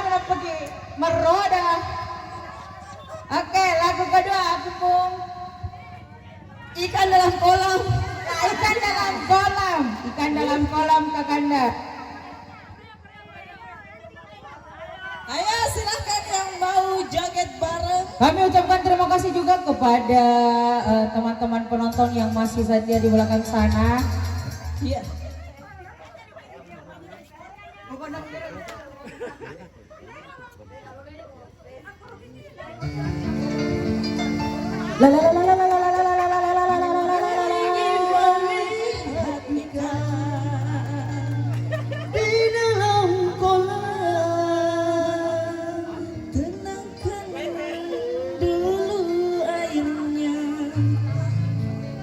Jangan pergi meroda. Oke, lagu kedua aku pun ikan dalam kolam. Ikan dalam kolam. Ikan dalam kolam Kakanda. Ayo silahkan yang mau joget bareng. Kami ucapkan terima kasih juga kepada teman-teman penonton yang masih setia di belakang sana. Iya. La la la la la la la la la la la la la la la. Ingin melihat ikan di dalam kolam. Tenangkan dulu airnya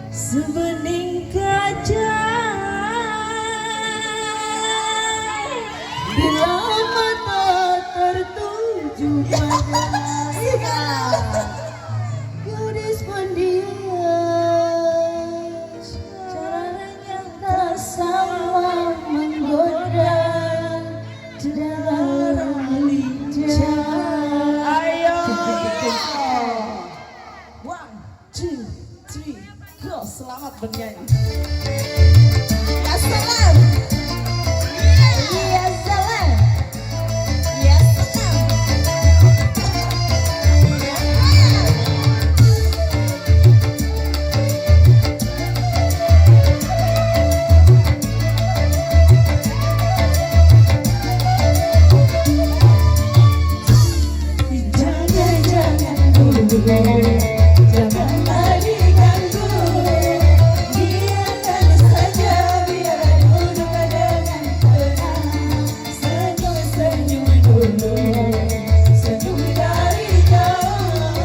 sebening kaca. Bila mata tertuju pada gadis pendiam, caranya tak sama menggoda dalam lincah. Ayo, 1, 2, 3, go. Selamat bernyanyi. Ya salam. Iya salam. Ya salam. Janganlah diganggu, biarkan saja biar duduk dengan tenang. Senyum-senyum dulu, senyum dari jauh.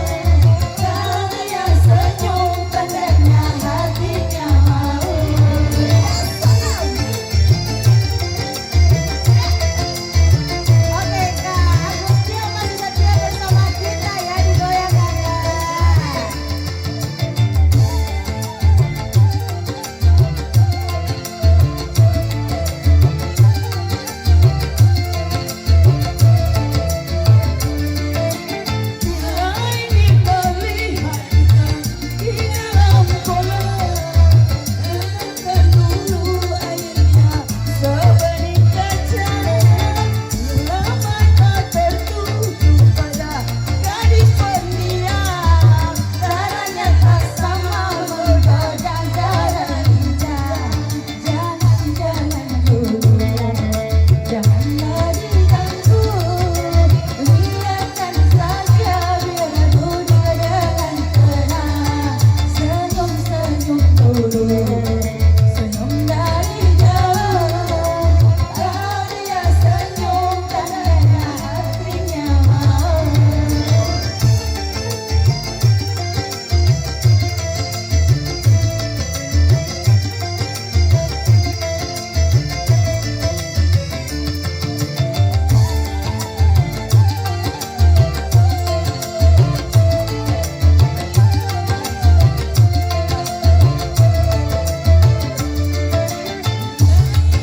Karena yang senyum tandanya hatinya mau. Oke Kak, Agustia masih setia bersama kita ya, digoyangkan Kak. Bila ingin melihat ikan di dalam kolam, tenangkan dulu airnya sebening kaca. Bila mata tertuju pada gadis pendiam, Caranya tak sama menggoda dan lincah. Jangan dulu, janganlah diganggu, biarkan saja biar duduk dengan tenang. Senyum-senyum dulu, senyum dari jauh. Kalau dia senyum tandanya hatinya mau.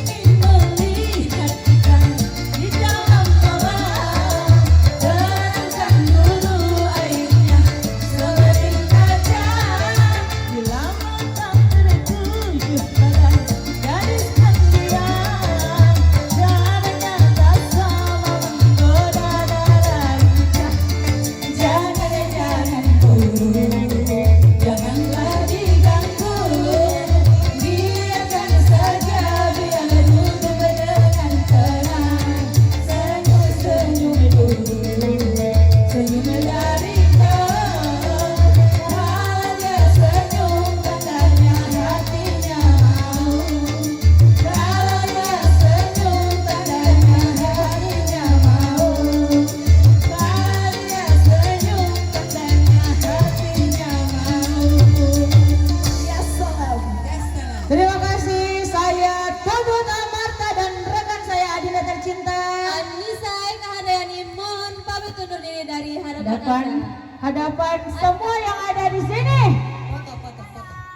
ingin melihat ikan di dalam kolam, tenangkan dulu airnya sebening kaca. Bila mata tertuju pada gadis pendiam, caranya tak sama menggoda dan lincah. Jangan dulu, janganlah diganggu, biarkan saja biar duduk dengan tenang. Senyum-senyum dulu, senyum dari jauh. Hanya senyum tandanya hatinya mau. Hanya senyum tandanya hatinya mau. Hanya senyum tandanya hatinya mau. Ya salam. Terima kasih, saya Tobut Amarta dan rekan saya Adinda tercinta. Anissa Eka Handayani mohon pamit undur diri dari Hadapan hadapan semua yang ada di sini. Foto.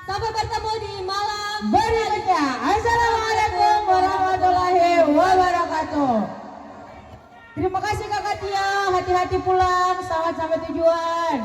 Sampai bertemu di malam Berikutnya, Assalamualaikum warahmatullahi wabarakatuh. Terima kasih kakak hati-hati ya, hati-hati pulang, selamat sampai tujuan.